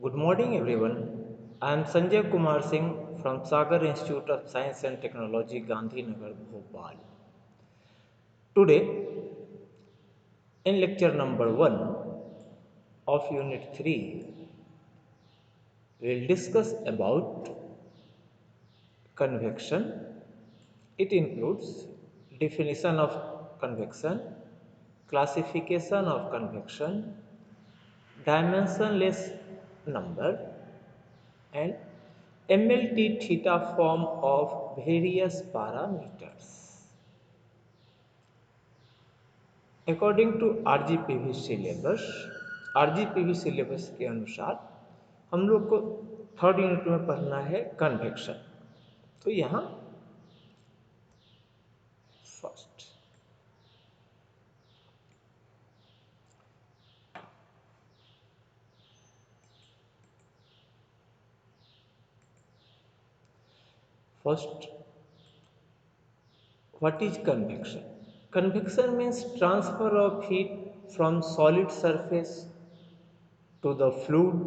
Good morning, everyone. I am Sanjay Kumar Singh from Sagar Institute of Science and Technology, Gandhinagar, Bhopal. Today, in lecture number 1 of Unit 3, we will discuss about convection. It includes definition of convection, classification of convection, dimensionless number, and MLT theta form of various parameters. According to RGPV syllabus, RGPV syllabus के अनुसार हम लोग को third unit में पढ़ना है convection. तो यहाँ first first what is convection? Convection means transfer of heat from solid surface to the fluid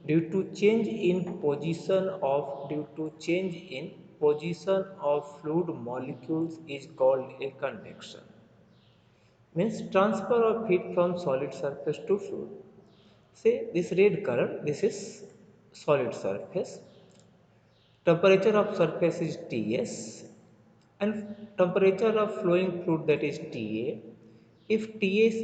due to change in position of fluid molecules is called a convection. Means transfer of heat from solid surface to fluid. Say this red color, this is solid surface. Temperature of surface is Ts and temperature of flowing fluid, that is Ta. If Ts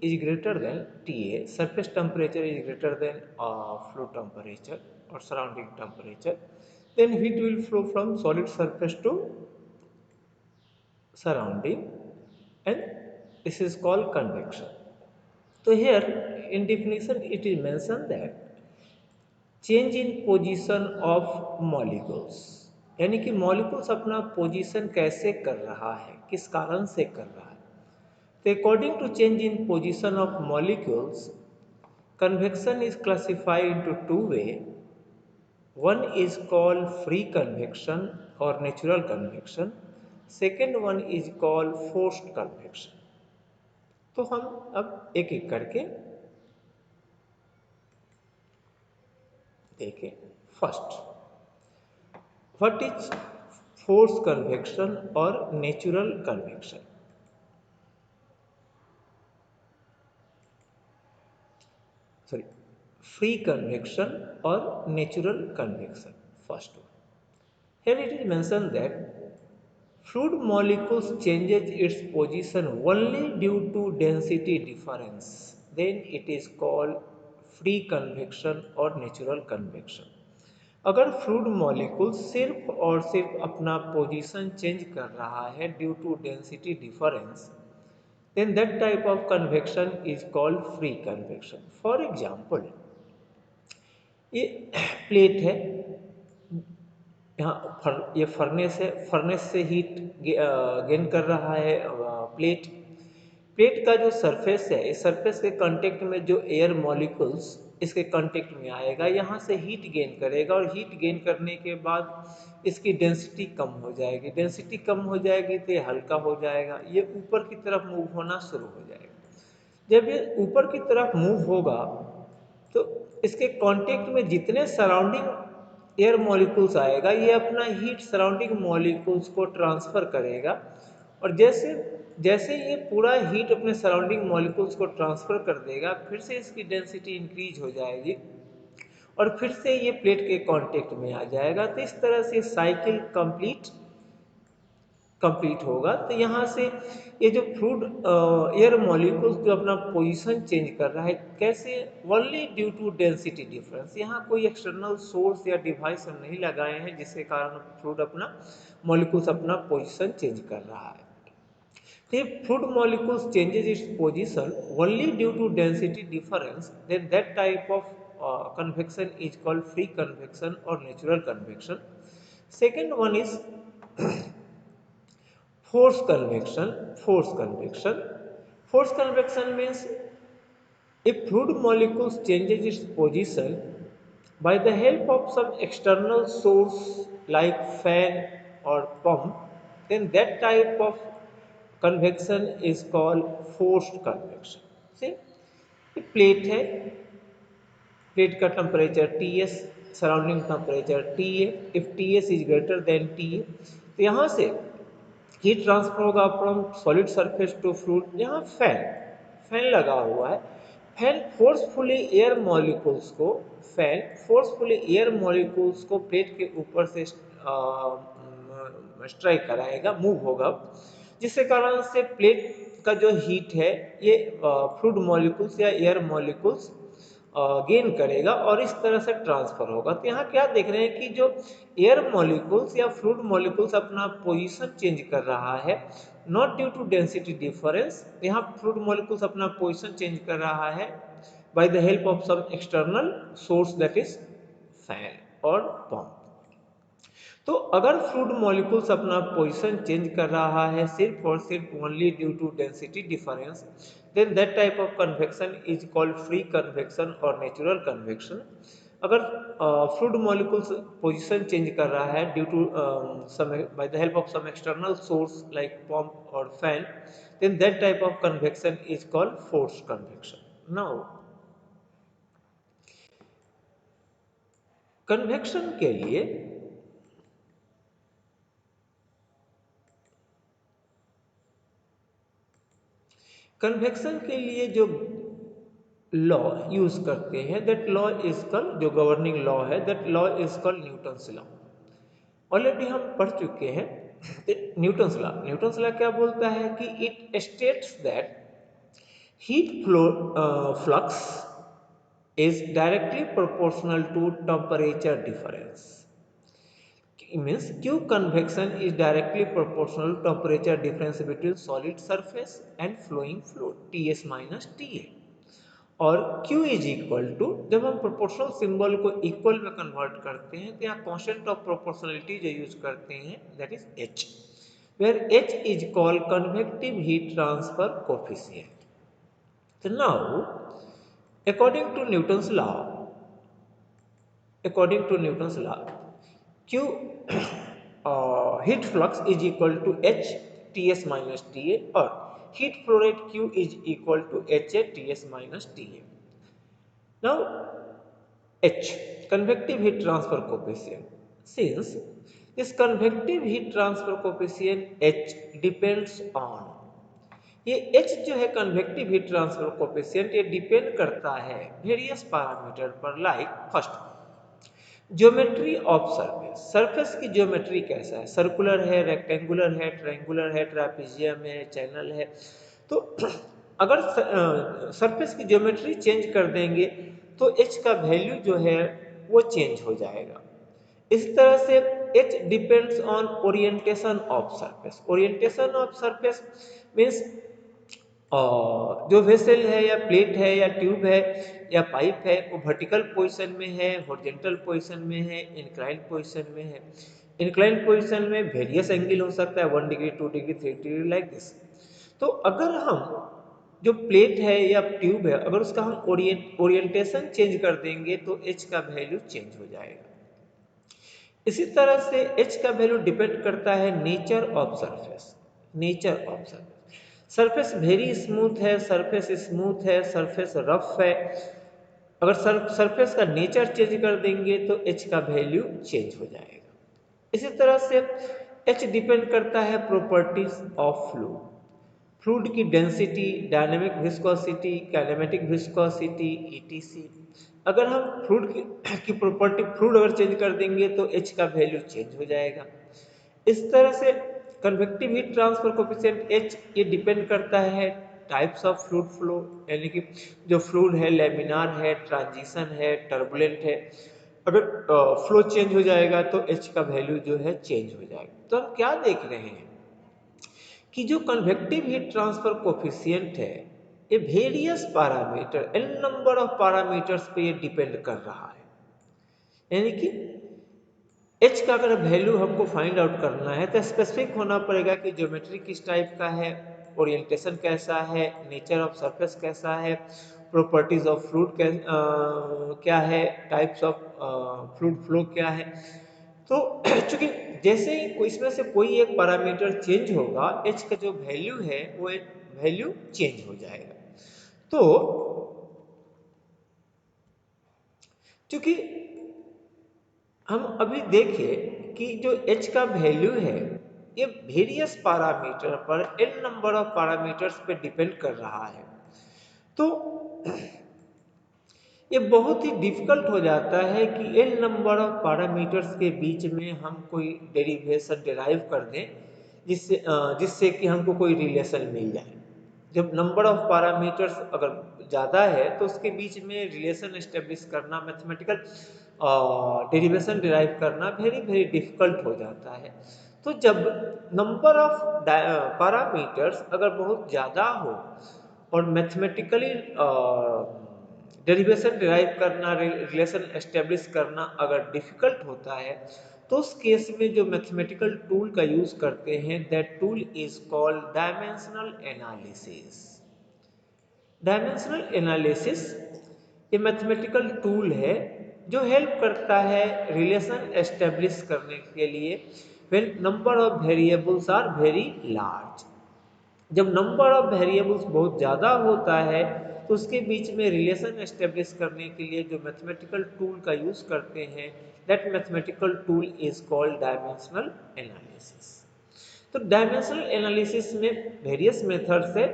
is greater than Ta, surface temperature is greater than fluid temperature or surrounding temperature, then heat will flow from solid surface to surrounding, and this is called convection. So here in definition it is mentioned that change in position of molecules, यानी कि molecules अपना position कैसे कर रहा है, किस कारण से कर रहा है। तो according to change in position of molecules, convection is classified into two way. One is called free convection और natural convection, second one is called forced convection. तो हम अब एक एक करके देखें। First, what is force convection और natural convection? Sorry, free convection और natural convection. First one, here it is mentioned that fluid molecules changes its position only due to density difference, then it is called free convection और natural convection। अगर fluid molecule सिर्फ और सिर्फ अपना position change कर रहा है due to density difference, then that type of convection is called free convection. For example, ये प्लेट है, यहाँ ये फर्नेस से हीट गेन कर रहा है। प्लेट प्लेट का जो सरफेस है, इस सरफेस के कांटेक्ट में जो एयर मॉलिक्यूल्स इसके कांटेक्ट में आएगा, यहाँ से हीट गेन करेगा और हीट गेन करने के बाद इसकी डेंसिटी कम हो जाएगी। डेंसिटी कम हो जाएगी तो ये हल्का हो जाएगा, ये ऊपर की तरफ मूव होना शुरू हो जाएगा। जब ये ऊपर की तरफ मूव होगा तो इसके कांटेक्ट में जितने सराउंडिंग एयर मॉलिक्यूल्स आएगा, ये अपना हीट सराउंडिंग मॉलिक्यूल्स को ट्रांसफर करेगा, और जैसे जैसे ये पूरा हीट अपने सराउंडिंग मॉलिक्यूल्स को ट्रांसफर कर देगा, फिर से इसकी डेंसिटी इंक्रीज हो जाएगी और फिर से ये प्लेट के कांटेक्ट में आ जाएगा। तो इस तरह से साइकिल कंप्लीट होगा। तो यहाँ से ये जो फ्लूइड एयर मॉलिक्यूल्स जो अपना पोजीशन चेंज कर रहा है, कैसे? Only due to density difference. यहाँ कोई एक्सटर्नल सोर्स या डिवाइस हम नहीं लगाए हैं जिसके कारण फ्लूइड अपना मॉलिक्यूल्स अपना पोजीशन चेंज कर रहा है। If fluid molecules changes its position only due to density difference, then that type of convection is called free convection or natural convection. Second one is forced convection. Forced convection. Forced convection means if fluid molecules changes its position by the help of some external source like fan or pump, then that type of convection is called forced convection। See, ये plate है, plate का temperature Ts, surrounding temperature TA, if Ts is greater than TA, तो यहाँ से heat transfer होगा from solid surface to fluid. यहाँ fan लगा हुआ है, फैन फोर्सफुली एयर मॉलिक्यूल्स को फैन फोर्सफुली एयर मॉलिक्यूल्स को प्लेट के ऊपर से स्ट्राइक कराएगा, मूव होगा, जिसके कारण से प्लेट का जो हीट है ये फ्लूइड मॉलिक्यूल्स या एयर मॉलिक्यूल्स गेन करेगा और इस तरह से ट्रांसफर होगा। तो यहाँ क्या देख रहे हैं कि जो एयर मॉलिक्यूल्स या फ्लूइड मॉलिक्यूल्स अपना पोजीशन चेंज कर रहा है, not due to density difference. यहाँ फ्लूइड मॉलिक्यूल्स अपना पोजीशन चेंज कर रहा है by the help of some external source that is fan और पंप। तो अगर फ्लूइड मॉलिक्यूल्स अपना पोजीशन चेंज कर रहा है सिर्फ और सिर्फ only due to density difference, then that type of convection is called free convection और नेचुरल कन्वेक्शन। अगर फ्लूइड मॉलिक्यूल्स पोजीशन चेंज कर रहा है due to by the help of some external source like pump और fan, then that type of convection is called forced convection. Now convection के लिए जो law use करते हैं, दैट लॉ इज कॉल्ड, जो गवर्निंग लॉ है, that law is called Newton's law. Already हम पढ़ चुके हैं न्यूटन्स लॉ क्या बोलता है कि it states that heat flow flux is directly proportional to temperature difference. It means Q convection is directly proportional to temperature difference between solid surface and flowing fluid Ts minus Ta। और Q is equal to, जब हम proportional symbol को equal में convert करते हैं तो यहाँ constant of proportionality जो यूज करते हैं that is H, where H is called convective heat transfer coefficient. So now, according to Newton's law, according to Newton's law, Q heat flux is equal to H Ts minus Ta, or heat flow rate Q is equal to HA Ts minus Ta. Now H, convective heat transfer coefficient. Since this convective heat transfer coefficient H depends on, ये H जो है convective heat transfer coefficient, ये depend करता है various parameter पर, like first geometry of surface. Surface की geometry कैसा है, सर्कुलर है, रेक्टेंगुलर है, ट्रायंगुलर है, ट्रापेजियम है, चैनल है। तो अगर सरफेस की ज्योमेट्री चेंज कर देंगे तो H का वैल्यू जो है वो चेंज हो जाएगा। इस तरह से H depends on orientation of surface. Orientation of surface means जो वेसल है या प्लेट है या ट्यूब है या पाइप है, वो वर्टिकल पोजीशन में है, हॉरिजॉन्टल पोजीशन में है, इंक्लाइन पोजीशन में है। इंक्लाइन पोजीशन में वेरियस एंगल हो सकता है, 1 degree, 2 degree, 3 degree, like this. तो अगर हम जो प्लेट है या ट्यूब है, अगर उसका हम ओरिएंटेशन चेंज कर देंगे तो H का वैल्यू चेंज हो जाएगा। इसी तरह से H का वैल्यू डिपेंड करता है nature of surface. Nature of surface, surface very smooth है, सरफेस स्मूथ है, सरफेस रफ है, अगर सरफेस का नेचर चेंज कर देंगे तो H का वैल्यू चेंज हो जाएगा। इसी तरह से H डिपेंड करता है प्रॉपर्टीज ऑफ फ्लूइड। फ्लूइड की density, dynamic viscosity, kinematic viscosity, etc. अगर हम फ्लूइड की प्रॉपर्टी, फ्लूइड अगर चेंज कर देंगे तो H का वैल्यू चेंज हो जाएगा। इस तरह से convective heat transfer coefficient H ये डिपेंड करता है टाइप्स ऑफ फ्लूइड फ्लो, यानी कि जो फ्लूइड है लैमिनार है, ट्रांजिशन है, टर्बुलेंट है। अगर फ्लो चेंज हो जाएगा तो H का वैल्यू जो है चेंज हो जाएगा। तो हम क्या देख रहे हैं कि जो कन्वेक्टिव हीट ट्रांसफर कोफिशिएंट है, ये various parameter, N number of parameters पे ये डिपेंड कर रहा है। यानी कि H का अगर वैल्यू हमको फाइंड आउट करना है तो स्पेसिफिक होना पड़ेगा कि ज्योमेट्री किस टाइप का है, ओरिएंटेशन कैसा है, नेचर ऑफ सरफेस कैसा है, प्रॉपर्टीज ऑफ फ्लूइड क्या है, टाइप्स ऑफ फ्लूइड फ्लो क्या है। तो चूंकि जैसे ही इसमें से कोई एक पैरामीटर चेंज होगा, H का जो वैल्यू है वो वैल्यू चेंज हो जाएगा। तो क्योंकि हम अभी देखें कि जो h का वैल्यू है ये वेरियस पैरामीटर पर n नंबर ऑफ पैरामीटर्स पे डिपेंड कर रहा है। तो ये बहुत ही डिफिकल्ट हो जाता है कि n नंबर ऑफ पैरामीटर्स के बीच में हम कोई डेरिवेशन डिराइव कर दें जिससे कि हमको कोई रिलेशन मिल जाए। जब नंबर ऑफ पैरामीटर्स अगर ज़्यादा है तो उसके बीच में रिलेशन एस्टेब्लिश करना, मैथमेटिकल डेरिवेशन डिराइव करना वेरी वेरी डिफिकल्ट हो जाता है। तो जब नंबर ऑफ पैरामीटर्स अगर बहुत ज़्यादा हो और मैथमेटिकली डेरिवेशन डिराइव करना, रिलेशन एस्टेब्लिश करना अगर डिफिकल्ट होता है तो उस केस में जो मैथमेटिकल टूल का यूज करते हैं that tool is called dimensional analysis. Dimensional analysis ये मैथमेटिकल टूल है जो हेल्प करता है रिलेशन एस्टेब्लिश करने के लिए when number of variables are very large. जब नंबर ऑफ वेरिएबल्स बहुत ज़्यादा होता है तो उसके बीच में रिलेशन एस्टेब्लिश करने के लिए जो मैथमेटिकल टूल का यूज़ करते हैं that mathematical tool is called dimensional analysis. तो डायमेंशनल एनालिसिस में वेरियस मेथड्स है,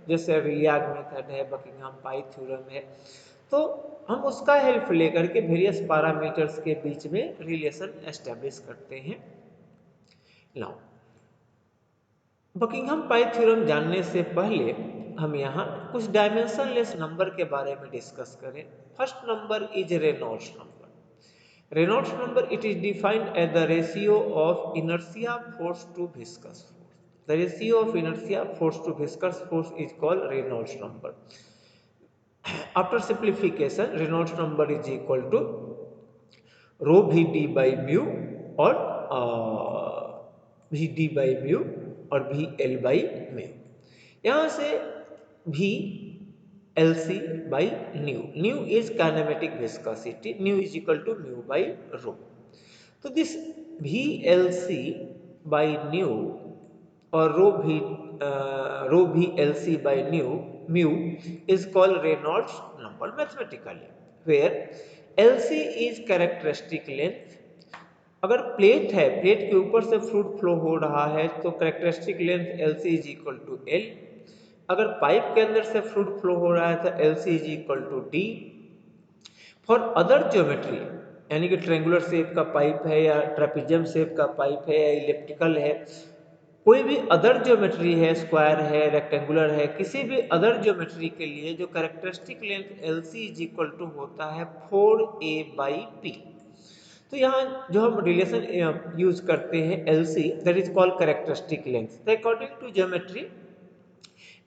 जैसे रिलियाग मेथड है, बकिंघम पाई थ्योरम है। तो हम उसका हेल्प लेकर के वेरियस पैरामीटर्स के बीच में रिलेशन एस्टेब्लिश करते हैं। नाउ बकिंघम पाई थ्योरम जानने से पहले हम यहाँ कुछ डायमेंशनलेस नंबर के बारे में डिस्कस करें। First number is Reynolds number. Reynolds number it is defined as the ratio of inertia force to viscous force. The ratio of inertia force to viscous force is called Reynolds number. After simplification Reynolds number is equal to rho V D by mu और V D by mu और V L by mu. यहाँ से V L C by nu, nu is kinematic viscosity, nu is equal to mu by rho. तो this V L C by nu और rho V L C by nu mu is called Reynolds number mathematically, where L C is characteristic length. अगर plate है, plate के ऊपर से fluid flow हो रहा है तो characteristic length L C is equal to L. अगर पाइप के अंदर से फ्लूइड फ्लो हो रहा है तो L C is equal to D. For other geometry यानी कि ट्रेंगुलर शेप का पाइप है या ट्रेपेजियम शेप का पाइप है या इलिप्टिकल है, कोई भी अदर ज्योमेट्री है, स्क्वायर है, रेक्टेंगुलर है, किसी भी अदर ज्योमेट्री के लिए जो characteristic length L C is equal to होता है 4a बाई पी। तो यहाँ जो हम रिलेशन यूज करते हैं L C that is called characteristic length. According to geometry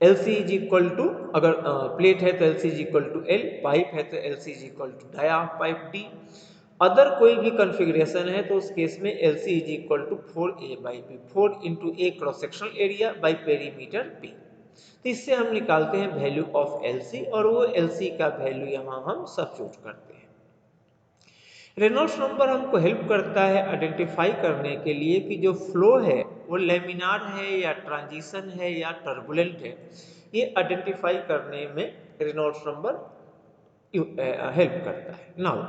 L C is equal to, अगर प्लेट है तो L C is equal to L, pipe है तो L C is equal to dia of pipe D. Other कोई भी configuration है तो उस केस में L C is equal to 4a by P, 4 into A cross sectional area by perimeter P. तो इससे हम निकालते हैं वैल्यू ऑफ एल सी और वो एल सी का वैल्यू यहाँ हम सब्स्टिट्यूट करते हैं। रेनॉल्ड्स नंबर हमको हेल्प करता है आइडेंटिफाई करने के लिए कि जो फ्लो है वो लेमिनार है या ट्रांजिशन है या टर्बुलेंट है। ये आइडेंटिफाई करने में रेनॉल्ड्स नंबर हेल्प करता है। नाउ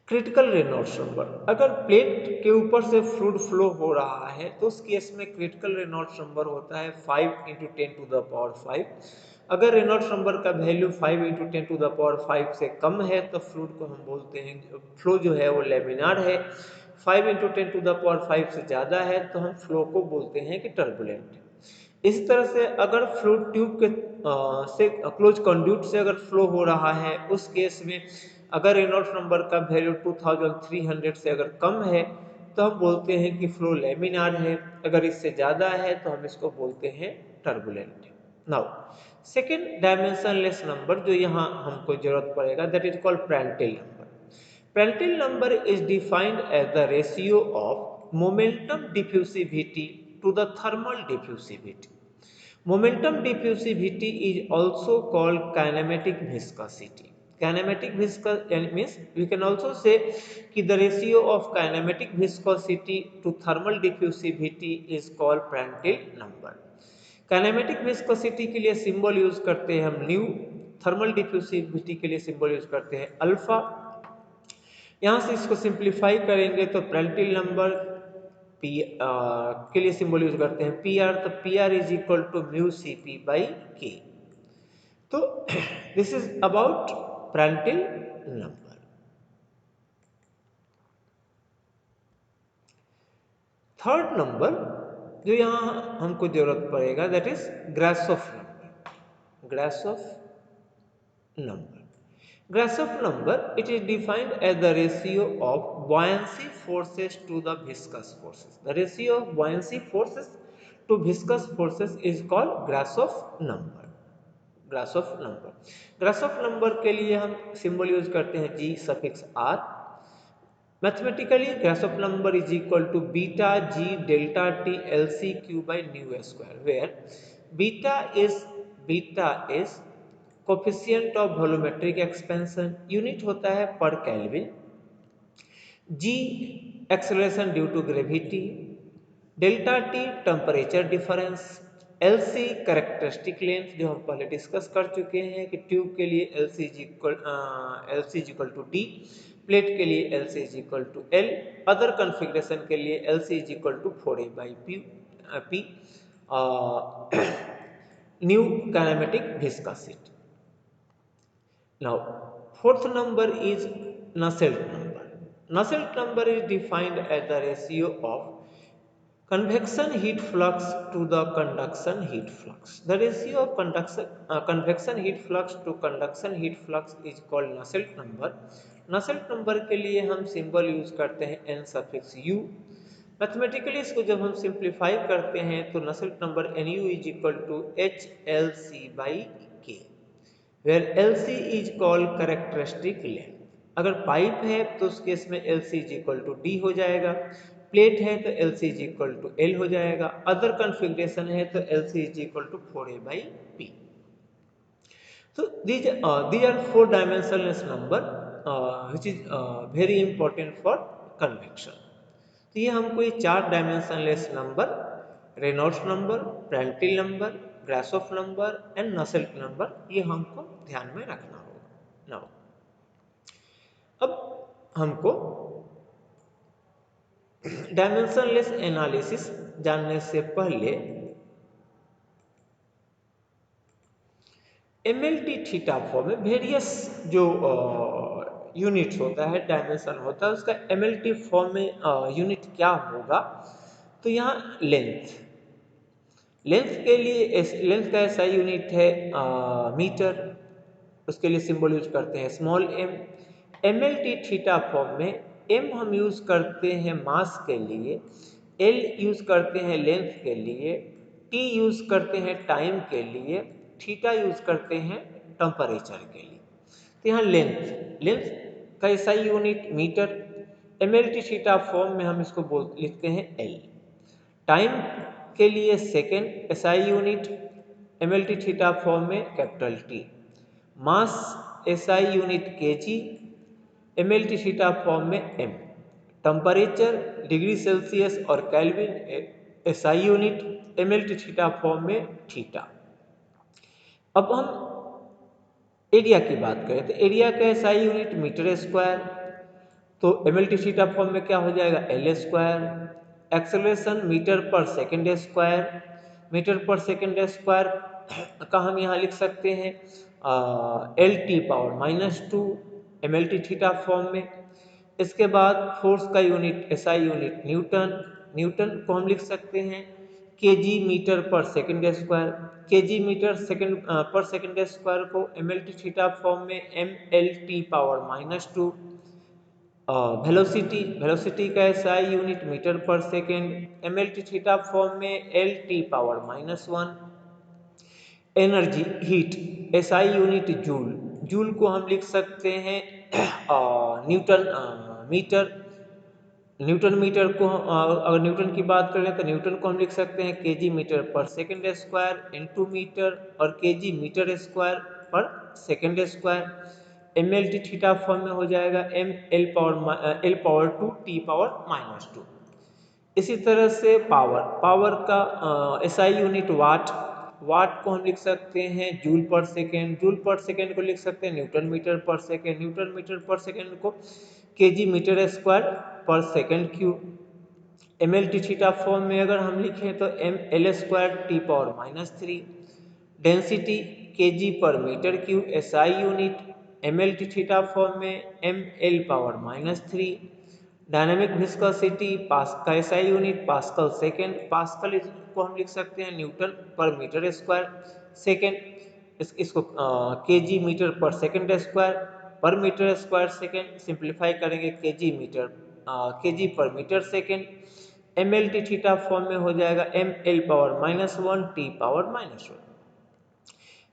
क्रिटिकल रेनॉल्ड्स नंबर, अगर प्लेट के ऊपर से फ्लूइड फ्लो हो रहा है तो उस केस में क्रिटिकल रेनॉल्ड्स नंबर होता है 5 इंटू 10 टू द पावर 5। अगर रेनॉल्ड्स नंबर का value 5 into 10 to the power 5 से कम है तो फ्लूइड को हम बोलते हैं, फ्लो जो है वो लेमिनार है। 5 इंटू 10 टू द पावर 5 से ज़्यादा है तो हम फ्लो को बोलते हैं कि टर्बुलेंट। इस तरह से अगर फ्लूइड ट्यूब के से क्लोज कंड्यूट से अगर फ्लो हो रहा है उस केस में अगर रेनॉल्ड्स नंबर का वैल्यू 2300 से अगर कम है तो हम बोलते हैं कि फ्लो लेमिनार है। अगर इससे ज़्यादा है तो हम इसको बोलते हैं turbulent. Now second dimensionless number जो यहाँ हमको जरूरत पड़ेगा that is called Prandtl number. Prandtl number is defined as the ratio of momentum diffusivity to the thermal diffusivity. Momentum diffusivity is also called kinematic viscosity. Kinematic viscosity means we can also say कि the ratio of kinematic viscosity to thermal diffusivity is called Prandtl number. Kinematic viscosity के लिए symbol use करते हैं हम new, thermal diffusivity के लिए symbol use करते हैं अल्फा। यहाँ से इसको सिंप्लीफाई करेंगे तो प्रांटल नंबर पी के लिए सिंबल यूज करते हैं पी आर, तो P R is equal to mu C P by K. तो this is about Prandtl number. Third number जो यहाँ हमको जरूरत पड़ेगा that is Grashof number. Grashof number. Grashof number, it is defined as the ratio of buoyancy forces to the viscous forces. The ratio of buoyancy forces to viscous forces is called Grashof number. Grashof number. Grashof number के लिए हम symbol use करते हैं G suffix R. Mathematically, Grashof number is equal to beta G delta T LCQ by nu square, where beta is coefficient of volumetric expansion, unit होता है per kelvin, G acceleration due to gravity, delta T temperature difference, L C characteristic length जो हम पहले discuss कर चुके हैं कि tube के लिए L C equal to D, plate के लिए L C is equal to L, other configuration के लिए L C is equal to 4a/p, nu kinematic viscosity. Now, fourth number is Nusselt number. Nusselt number is defined as the ratio of convection heat flux to the conduction heat flux. The ratio of convection heat flux to conduction heat flux is called Nusselt number. Nusselt number के लिए हम symbol use करते हैं n suffix u। Mathematically इसको जब हम simplify करते हैं तो Nusselt number nu is equal to HLC/K, where LC is called characteristic length। अगर पाइप है तो उस केस में LC is equal to D हो जाएगा, प्लेट है तो LC is equal to L हो जाएगा, अदर कन्फिग्रेशन है तो LC is equal to 4a/p। So these are four dimensionless number which is very important for convection। तो ये हमको ये 4 dimensionless number, Reynolds number, Prandtl number, Grashof number and Nusselt number, ये हमको ध्यान में रखना होगा। नाउ अब हमको डायमेंशनलेस एनालिसिस जानने से पहले एमएलटी थीटा फॉर्म में वेरियस जो यूनिट्स होता है, डायमेंशन होता है, उसका एमएलटी फॉर्म में यूनिट क्या होगा। तो यहाँ लेंथ के लिए लेंथ का ऐसा यूनिट है मीटर, उसके लिए सिंबल यूज करते हैं small m। MLT theta form में m हम यूज करते हैं मास के लिए, l यूज करते हैं लेंथ के लिए, t यूज करते हैं टाइम के लिए, थीटा यूज करते हैं टेम्परेचर के लिए। तो यहाँ लेंथ का ऐसा unit metre, MLT theta form में हम इसको लिखते हैं l। टाइम के लिए second SI unit, MLT theta form में capital T. Mass SI unit KG, MLT theta form में एम। टेम्परेचर डिग्री सेल्सियस और Kelvin SI unit, MLT theta form में थीटा। अब हम एरिया की बात करें तो एरिया का एसआई यूनिट मीटर स्क्वायर, तो एमएलटी थीटा फॉर्म में क्या हो जाएगा एल स्क्वायर। एक्सेलरेशन मीटर पर सेकेंड स्क्वायर, मीटर पर सेकेंड स्क्वायर का हम यहाँ लिख सकते हैं L⁻⁻² एमएलटी थीटा फॉर्म में। इसके बाद फोर्स का unit SI unit Newton, Newton को हम लिख सकते हैं केजी मीटर पर सेकेंड स्क्वायर। केजी मीटर पर सेकेंड स्क्वायर को एमएलटी थीटा फॉर्म में ML⁻²। वेलोसिटी का एसआई यूनिट मीटर पर सेकेंड, एमएलटी थीटा फॉर्म में L⁻⁻1। Energy heat SI unit joule, joule को हम लिख सकते हैं न्यूटन मीटर। न्यूटन मीटर को अगर न्यूटन की बात करें तो न्यूटन को हम लिख सकते हैं केजी मीटर पर सेकेंड स्क्वायर इनटू मीटर और केजी मीटर स्क्वायर पर second square. MLT theta form में हो जाएगा L⁻² T⁻²। इसी तरह से पावर का एसआई यूनिट वाट, वाट को हम लिख सकते हैं जूल पर सेकेंड, जूल पर सेकेंड को लिख सकते हैं न्यूटन मीटर पर सेकेंड, न्यूटन मीटर पर सेकेंड को केजी मीटर स्क्वायर पर second cube. M L T theta form में अगर हम लिखें तो M L square T power -3, density KG पर metre cube SI unit, M L T theta form में M L power -3, dynamic viscosity का SI unit pascal second, pascal को हम लिख सकते हैं न्यूटन पर मीटर स्क्वायर सेकेंड, इसको केजी मीटर पर सेकेंड स्क्वायर पर मीटर स्क्वायर सेकेंड, सिंप्लीफाई करेंगे केजी पर metre second, M L T theta form में हो जाएगा M L power -1 T power -1।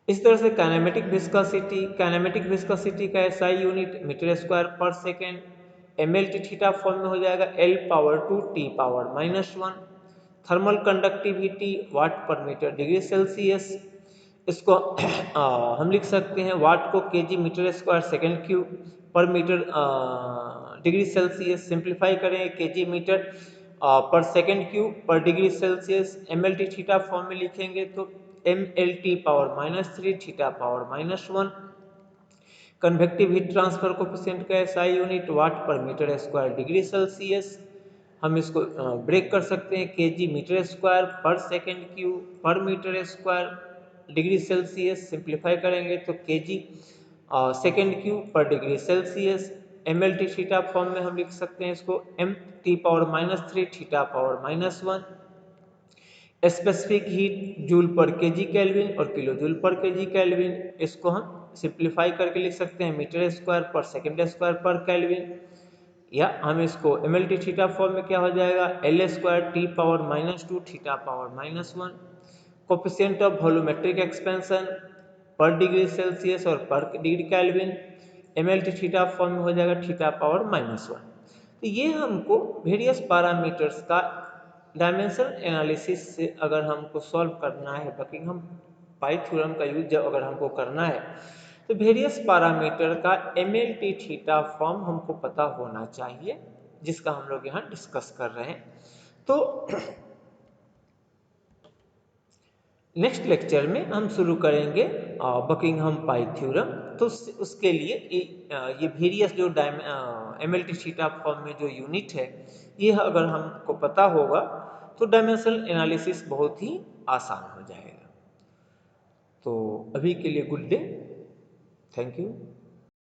इस तरह से काइनेमेटिक विस्कोसिटी का एसआई यूनिट मीटर स्क्वायर पर second, M L T theta form में हो जाएगा L power 2 T power -1। Thermal conductivity watt पर मीटर डिग्री सेल्सियस, इसको हम लिख सकते हैं वाट को KG metre square second cube पर मीटर डिग्री सेल्सियस, सिंप्लीफाई करें केजी मीटर पर सेकेंड क्यूब पर degree Celsius, M L T theta form में लिखेंगे तो M L T power -3 theta power -1। Convective heat transfer coefficient का SI unit watt पर metre square degree Celsius, हम इसको ब्रेक कर सकते हैं केजी मीटर स्क्वायर पर सेकेंड क्यूब पर metre square degree Celsius, simplify करेंगे तो केजी सेकेंड क्यूब पर degree Celsius. M L T theta form में हम लिख सकते हैं इसको M T power -3 theta power -1। Specific heat joule पर केजी केल्विन और किलो जूल पर केजी केल्विन, इसको हम सिंप्लीफाई करके लिख सकते हैं मीटर स्क्वायर पर सेकेंड स्क्वायर पर केल्विन, या हम इसको M L T theta form में क्या हो जाएगा L square T power -2 theta power -1। Coefficient of volumetric expansion per degree Celsius और per degree kelvin, M L T theta form में हो जाएगा थीटा पावर -1। तो ये हमको वेरियस पैरामीटर्स का डायमेंशन एनालिसिस से अगर हमको सॉल्व करना है, बकिंघम पाई थ्योरम का यूज जब अगर हमको करना है तो वेरियस पैरामीटर का M L T theta form हमको पता होना चाहिए, जिसका हम लोग यहाँ डिस्कस कर रहे हैं। तो नेक्स्ट लेक्चर में हम शुरू करेंगे बकिंघम पाई थ्योरम। तो उसके लिए ये वेरियस जो M L T theta form में जो यूनिट है, ये अगर हमको पता होगा तो डायमेंशनल एनालिसिस बहुत ही आसान हो जाएगा। तो अभी के लिए गुड डे, थैंक यू।